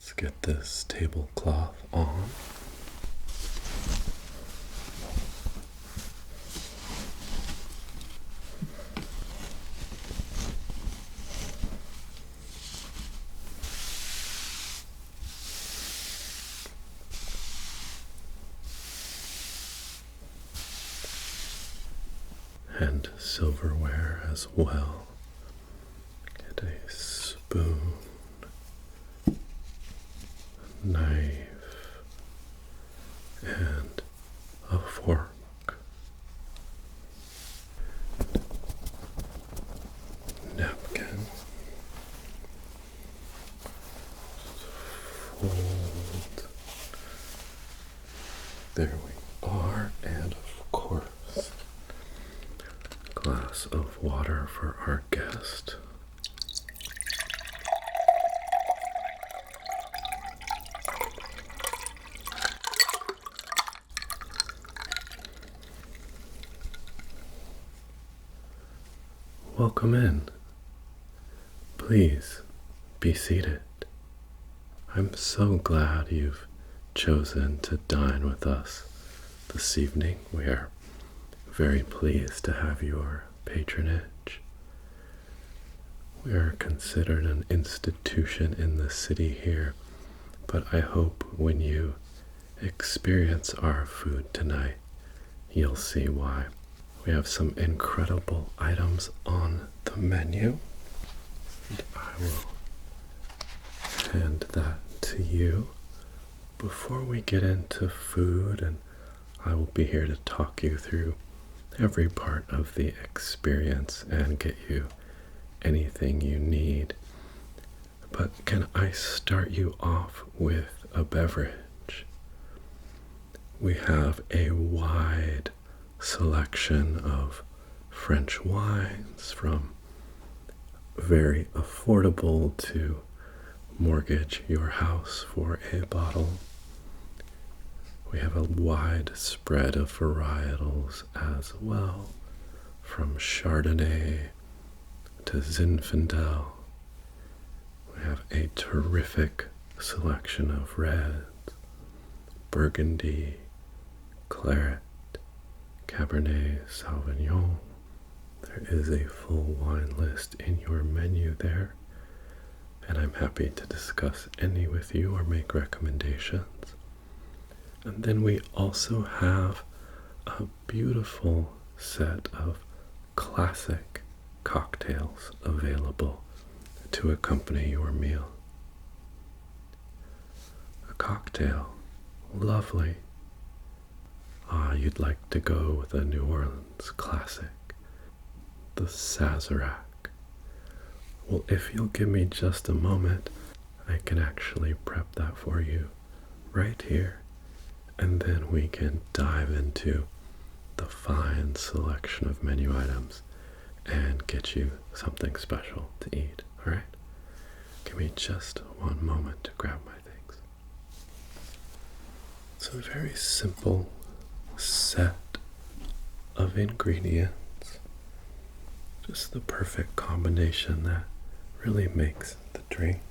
Let's get this tablecloth on. And silverware as well. Get a spoon, knife, and a fork. Napkin. Fold. There we are, and of course, glass of water for our guest. Welcome in. Please be seated. I'm so glad you've chosen to dine with us this evening. We are very pleased to have your patronage. We are considered an institution in the city here, but I hope when you experience our food tonight, you'll see why. We have some incredible items on the menu, and I will hand that to you. Before we get into food, and I will be here to talk you through every part of the experience and get you anything you need. But can I start you off with a beverage? We have a wide selection of French wines, from very affordable to mortgage your house for a bottle. We have a wide spread of varietals as well, from Chardonnay to Zinfandel. We have a terrific selection of reds, Burgundy, Claret, Cabernet Sauvignon. There is a full wine list in your menu there, and I'm happy to discuss any with you or make recommendations. And then we also have a beautiful set of classic cocktails available to accompany your meal. A cocktail, lovely. You'd like to go with a New Orleans classic, the Sazerac. Well, if you'll give me just a moment, I can actually prep that for you right here, and then we can dive into the fine selection of menu items and get you something special to eat, all right? Give me just one moment to grab my things. It's a very simple set of ingredients, just the perfect combination that really makes the drink.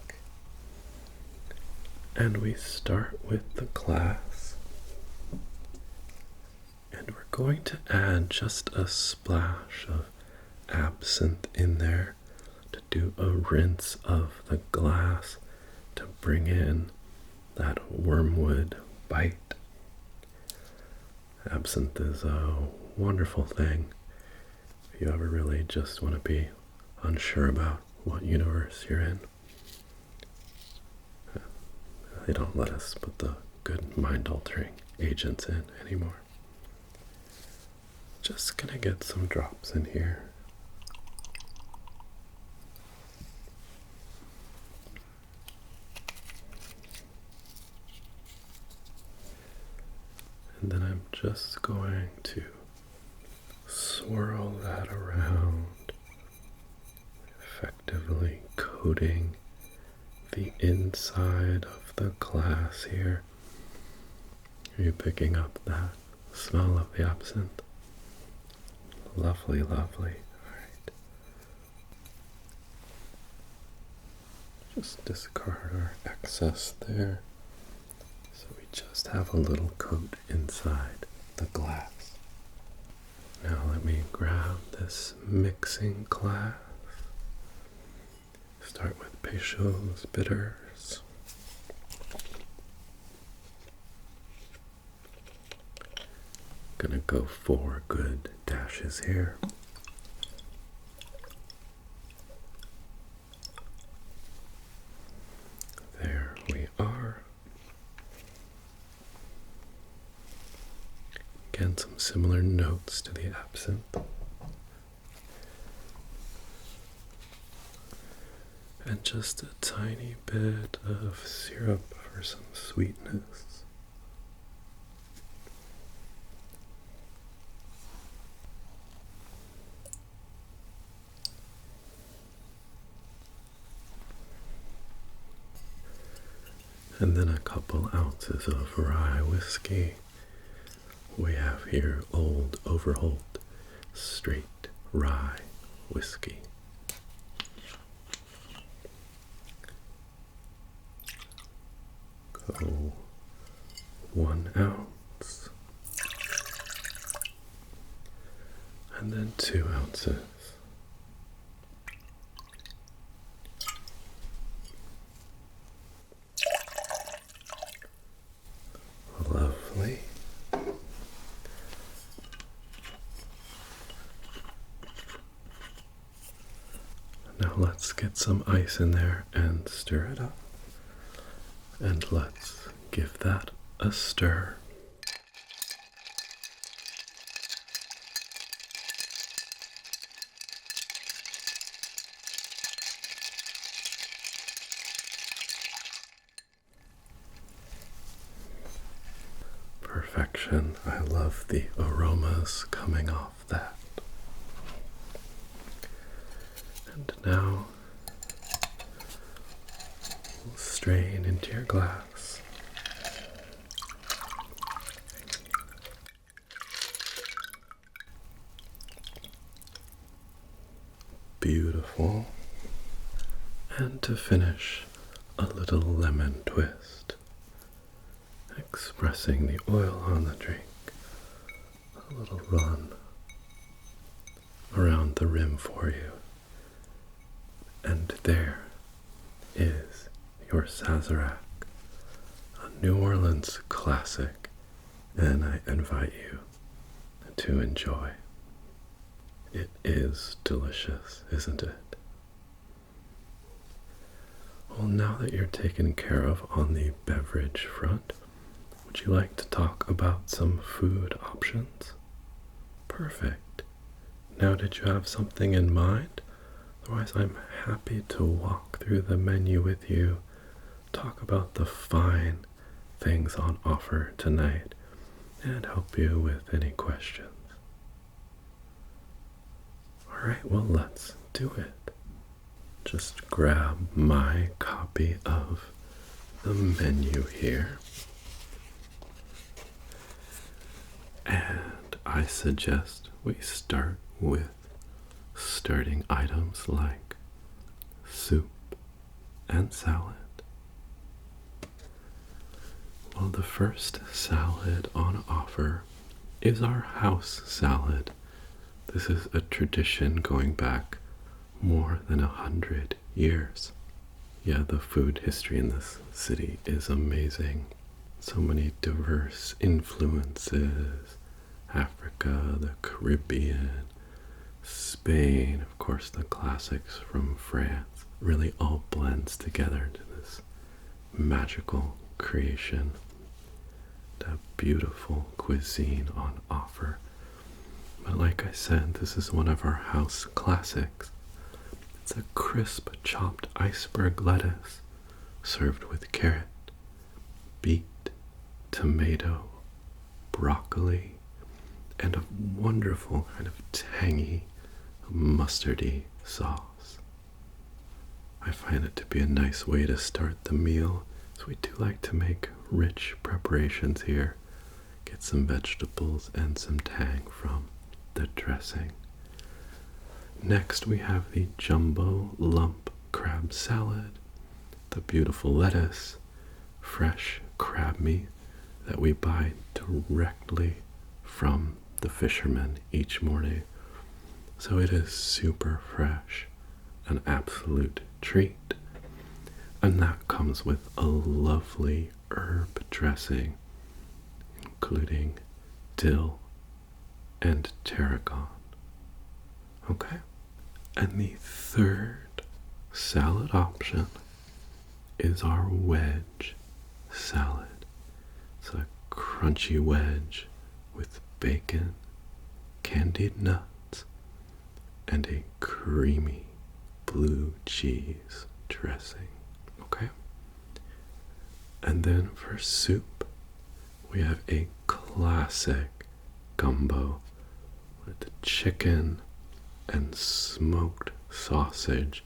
And we start with the glass, and we're going to add just a splash of absinthe in there to do a rinse of the glass to bring in that wormwood bite. Absinthe is a wonderful thing if you ever really just want to be unsure about what universe you're in. They don't let us put the good mind-altering agents in anymore. Just gonna get some drops in here. And then I'm just going to swirl that around, effectively coating the inside of the glass here. Are you picking up that smell of the absinthe? Lovely, lovely. All right. Just discard our excess there. So we just have a little coat inside the glass. Now let me grab this mixing glass. Start with Peychaud's bitters. Gonna go 4 good dashes here. There we are. Again, some similar notes to the absinthe. And just a tiny bit of syrup for some sweetness. And then a couple ounces of rye whiskey. We have here Old Overholt straight rye whiskey. Go 1 ounce. And then 2 ounces. Lovely. Now let's get some ice in there and stir it up. And let's give that a stir. Perfection. I love the aromas coming off that. And now we'll strain into your glass. Beautiful. And to finish, a little lemon twist, expressing the oil on the drink. A little run around the rim for you. And there is your Sazerac, a New Orleans classic, and I invite you to enjoy. It is delicious, isn't it? Well, now that you're taken care of on the beverage front, would you like to talk about some food options? Perfect. Now, did you have something in mind? Otherwise, I'm happy to walk through the menu with you, talk about the fine things on offer tonight, and help you with any questions. Alright, well, let's do it. Just grab my copy of the menu here. And I suggest we start with starting items like soup and salad. Well, the first salad on offer is our house salad. This is a tradition going back more than 100 years. Yeah, the food history in this city is amazing. So many diverse influences. Africa, the Caribbean, Spain, of course the classics from France. Really all blends together to this magical creation. A beautiful cuisine on offer. But like I said, this is one of our house classics. It's a crisp chopped iceberg lettuce served with carrot, beet, tomato, broccoli, and a wonderful kind of tangy, mustardy sauce. I find it to be a nice way to start the meal, so we do like to make rich preparations here. Get some vegetables and some tang from the dressing. Next we have the jumbo lump crab salad. the beautiful lettuce, fresh crab meat that we buy directly from the fishermen each morning. So it is super fresh, an absolute treat. And that comes with a lovely herb dressing, including dill and tarragon. Okay? And the third salad option is our wedge salad. It's a crunchy wedge with bacon, candied nuts, and a creamy blue cheese dressing. Okay? And then for soup, we have a classic gumbo with chicken and smoked sausage,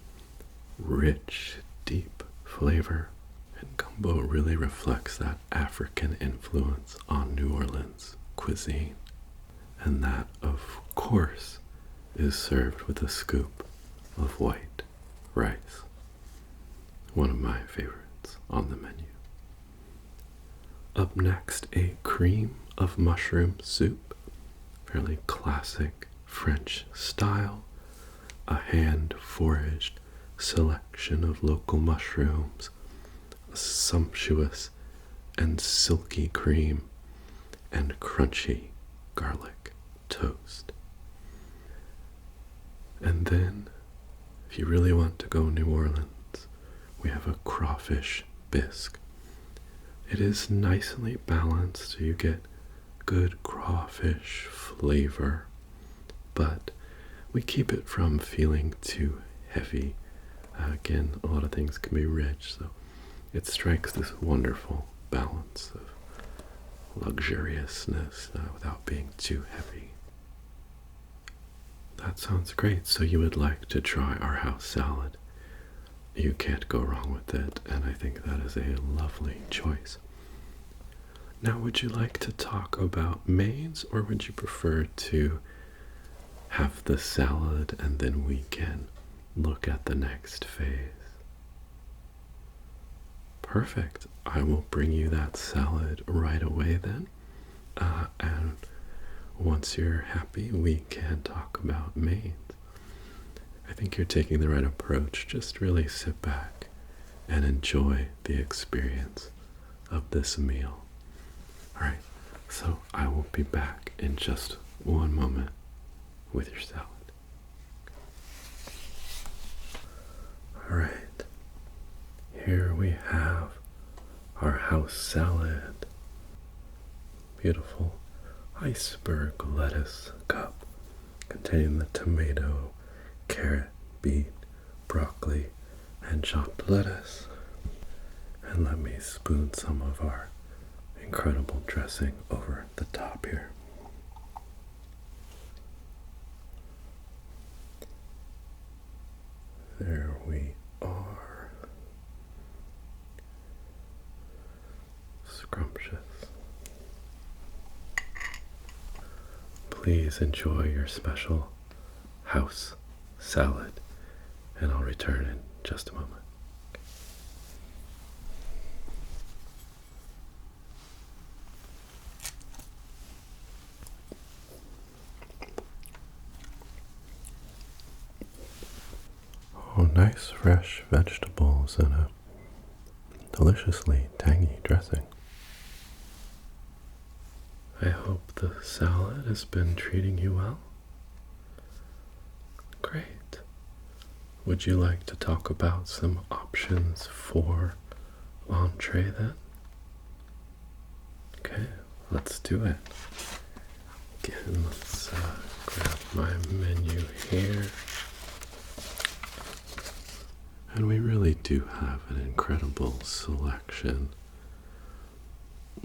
rich, deep flavor. And gumbo really reflects that African influence on New Orleans cuisine. And that, of course, is served with a scoop of white rice. One of my favorites on the menu. Up next, a cream of mushroom soup, fairly classic French style, a hand-foraged selection of local mushrooms, a sumptuous and silky cream, and crunchy garlic toast. And then, if you really want to go New Orleans, we have a crawfish bisque. It is nicely balanced, so you get good crawfish flavor, but we keep it from feeling too heavy. Again, a lot of things can be rich, so it strikes this wonderful balance of luxuriousness without being too heavy. That sounds great. So you would like to try our house salad. You can't go wrong with it, and I think that is a lovely choice. Now, would you like to talk about mains, or would you prefer to have the salad and then we can look at the next phase? Perfect. I will bring you that salad right away then. And once you're happy, we can talk about mains. I think you're taking the right approach. Just really sit back and enjoy the experience of this meal. All right, so I will be back in just one moment with your salad. All right, here we have our house salad. Beautiful iceberg lettuce cup containing the tomato, carrot, beet, broccoli, and chopped lettuce. And let me spoon some of our incredible dressing over the top here. There we are. Scrumptious. Please enjoy your special house salad, and I'll return in just a moment. Oh, nice fresh vegetables and a deliciously tangy dressing. I hope the salad has been treating you well. Great. Would you like to talk about some options for entree then? Okay, let's do it. Again, let's grab my menu here. And we really do have an incredible selection.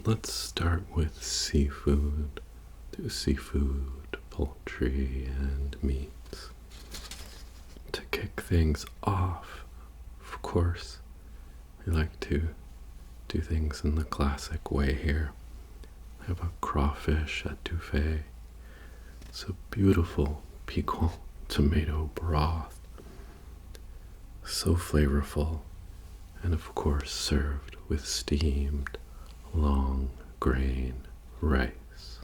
Let's start with seafood. Do seafood, poultry, and meats. To kick things off, of course, we like to do things in the classic way here. I have a crawfish etouffee. It's a beautiful piquant tomato broth. So flavorful and of course served with steamed long grain rice.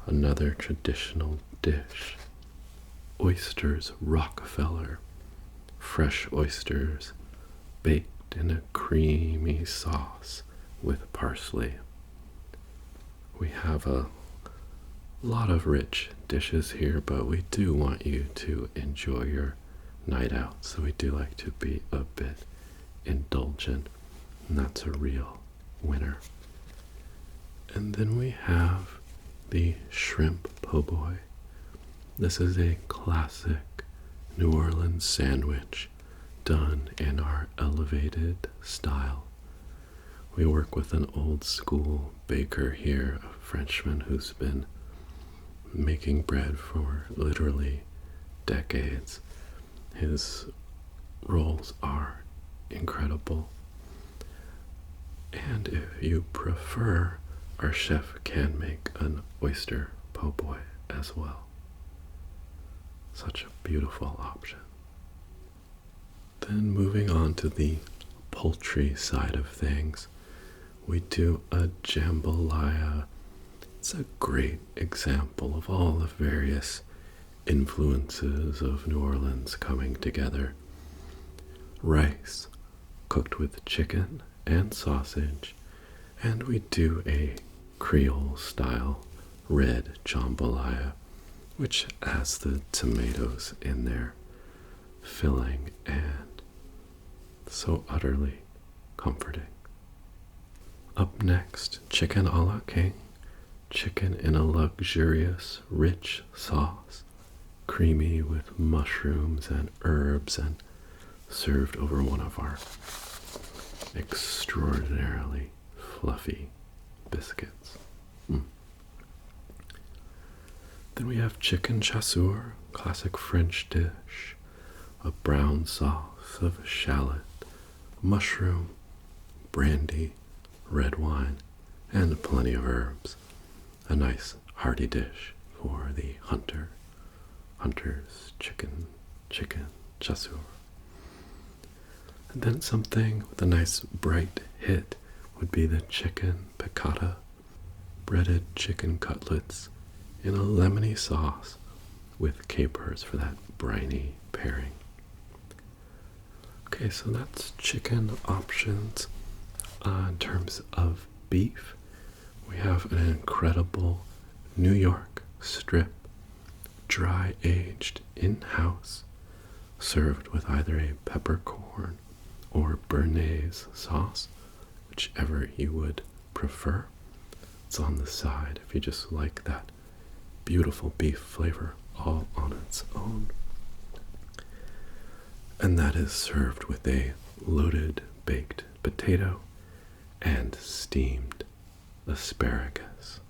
Another traditional dish, oysters Rockefeller, fresh oysters baked in a creamy sauce with parsley. We have a lot of rich dishes here, but we do want you to enjoy your night out, so we do like to be a bit indulgent, and that's a real winner. And then we have the shrimp po' boy. This is a classic New Orleans sandwich done in our elevated style. We work with an old school baker here, a Frenchman who's been making bread for literally decades. His rolls are incredible. And if you prefer, our chef can make an oyster po' boy as well. Such a beautiful option. Then moving on to the poultry side of things, we do a jambalaya. It's a great example of all the various influences of New Orleans coming together. Rice cooked with chicken and sausage, and we do a Creole style red jambalaya, which has the tomatoes in there, filling and so utterly comforting. Up next, chicken a la king, chicken in a luxurious, rich sauce, creamy with mushrooms and herbs, and served over one of our extraordinarily fluffy biscuits. Then we have chicken chasseur, classic French dish, a brown sauce of shallot, mushroom, brandy, red wine, and plenty of herbs. A nice hearty dish for the hunter's chicken chasseur. And then something with a nice bright hit would be the chicken piccata, breaded chicken cutlets in a lemony sauce with capers for that briny pairing. Okay, so that's chicken options. In terms of beef, we have an incredible New York strip, dry aged in-house, served with either a peppercorn or béarnaise sauce, whichever you would prefer. It's on the side if you just like that beautiful beef flavor all on its own. And that is served with a loaded baked potato and steamed asparagus.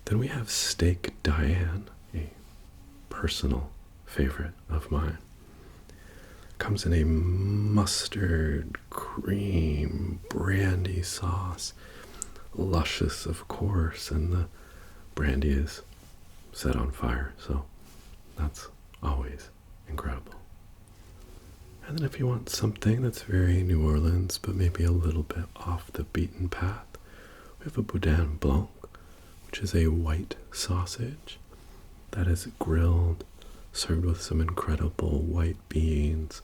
Then we have steak Diane, a personal favorite of mine. Comes in a mustard, cream, brandy sauce, luscious of course, and the brandy is set on fire, so that's always incredible. And then if you want something that's very New Orleans, but maybe a little bit off the beaten path, we have a boudin blanc, which is a white sausage that is grilled, served with some incredible white beans,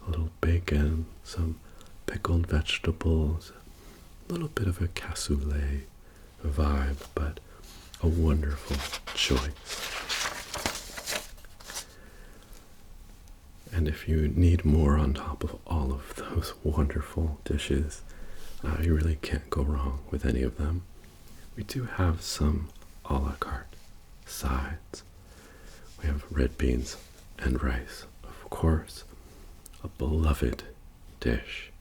a little bacon, some pickled vegetables, a little bit of a cassoulet vibe, but a wonderful choice. And if you need more on top of all of those wonderful dishes, you really can't go wrong with any of them. We do have some a la carte sides. We have red beans and rice, of course, a beloved dish.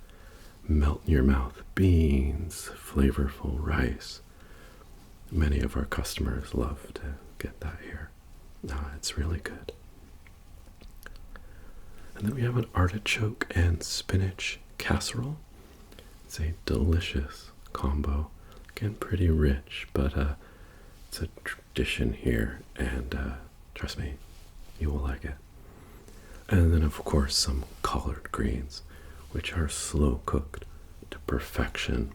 Melt in your mouth beans, flavorful rice. Many of our customers love to get that here. It's really good. And then we have an artichoke and spinach casserole. It's a delicious combo. Again, pretty rich, but it's a tradition here, and trust me, you will like it. And then, of course, some collard greens which are slow cooked to perfection.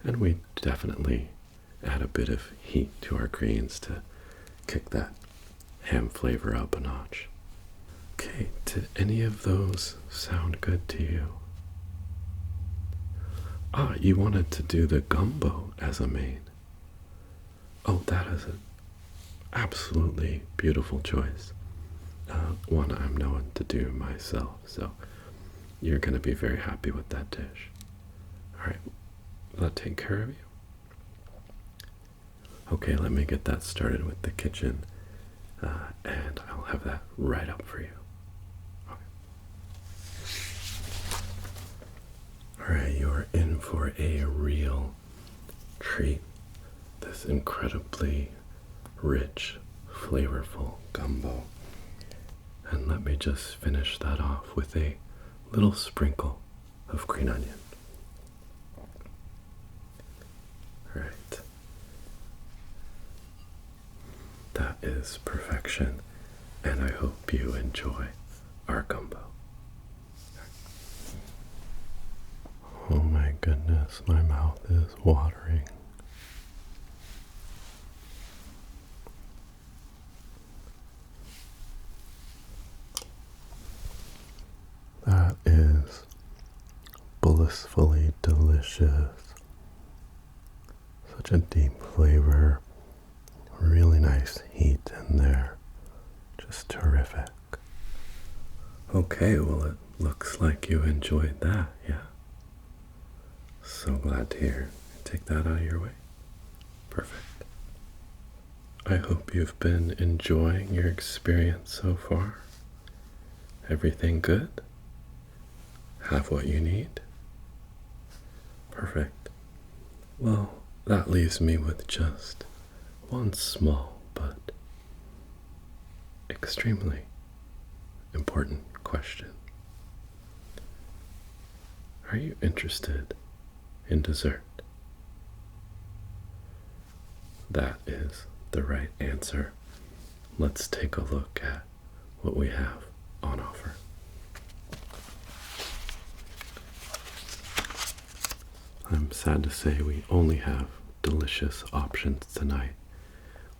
And we definitely add a bit of heat to our greens to kick that ham flavor up a notch. Okay, did any of those sound good to you? Ah, you wanted to do the gumbo as a main. Oh, that is an absolutely beautiful choice. One I'm known to do myself, so you're going to be very happy with that dish. All right, will that take care of you? Okay, let me get that started with the kitchen, and I'll have that right up for you. Okay. All right, you're in for a real treat. This incredibly rich, flavorful gumbo. And let me just finish that off with a little sprinkle of green onion. All right. That is perfection, and I hope you enjoy our gumbo. Oh my goodness, my mouth is watering. That is blissfully delicious. Such a deep flavor, really nice heat in there. Just terrific. Okay, well, it looks like you enjoyed that, yeah? So glad to hear. Take that out of your way. Perfect. I hope you've been enjoying your experience so far. Everything good? Have what you need? Perfect. Well, that leaves me with just one small but extremely important question. Are you interested in dessert? That is the right answer. Let's take a look at what we have on offer. I'm sad to say we only have delicious options tonight.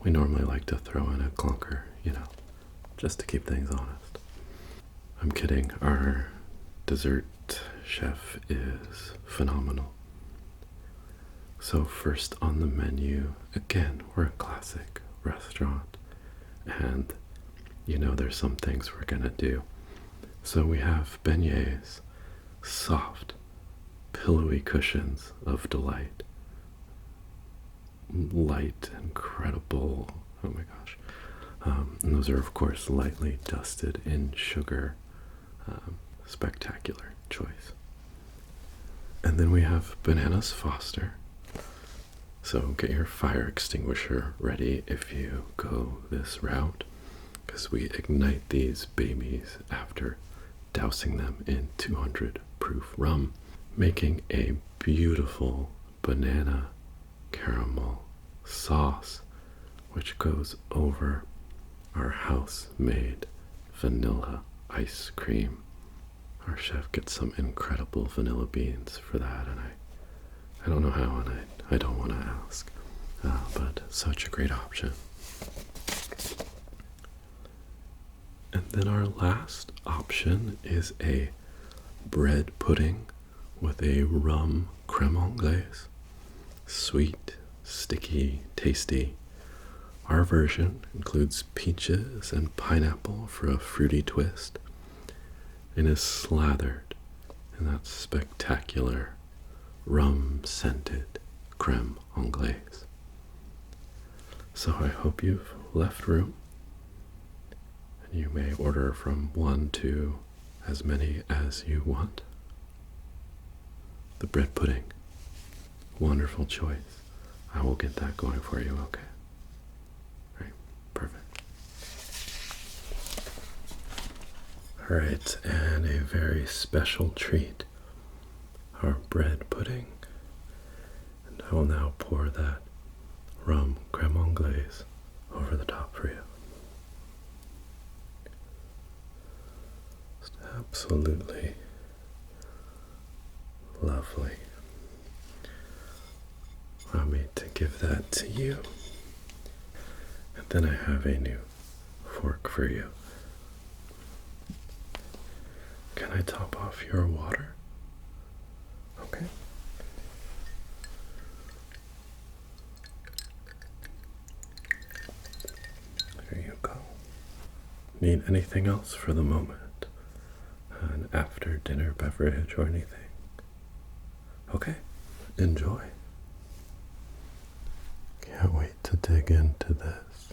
We normally like to throw in a clunker, just to keep things honest. I'm kidding. Our dessert chef is phenomenal. So first on the menu, again, we're a classic restaurant, and there's some things we're gonna do. So we have beignets, soft, pillowy cushions of delight, light, incredible, oh my gosh. And those are of course lightly dusted in sugar. Spectacular choice. And then we have bananas Foster. So get your fire extinguisher ready if you go this route, because we ignite these babies after dousing them in 200 proof rum, making a beautiful banana caramel sauce which goes over our house-made vanilla ice cream. Our chef gets some incredible vanilla beans for that, and I don't know how, and I don't want to ask, but such a great option. And then our last option is a bread pudding with a rum creme anglaise. Sweet, sticky, tasty. Our version includes peaches and pineapple for a fruity twist, and is slathered in that spectacular rum-scented creme anglaise. So I hope you've left room, and you may order from one to as many as you want. The bread pudding, wonderful choice. I will get that going for you, okay? Right, perfect. All right, and a very special treat, our bread pudding. And I will now pour that rum creme anglaise over the top for you. Just absolutely Lovely. Allow me to give that to you. And then I have a new fork for you. Can I top off your water? Okay. There you go. Need anything else for the moment? An after dinner beverage or anything? Okay, enjoy. Can't wait to dig into this.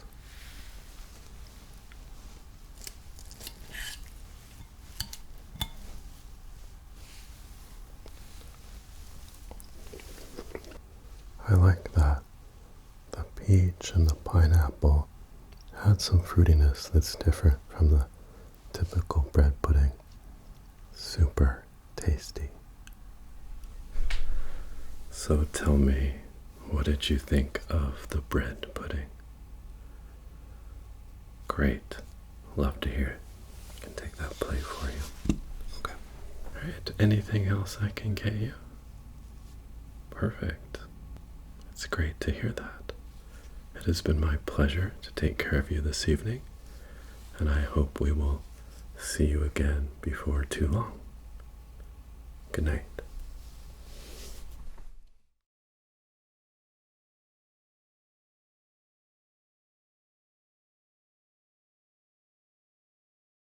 I like that. The peach and the pineapple had some fruitiness that's different from the typical bread pudding. Super tasty. So tell me, what did you think of the bread pudding? Great. Love to hear it. I can take that plate for you. Okay. Alright, anything else I can get you? Perfect. It's great to hear that. It has been my pleasure to take care of you this evening, and I hope we will see you again before too long. Good night.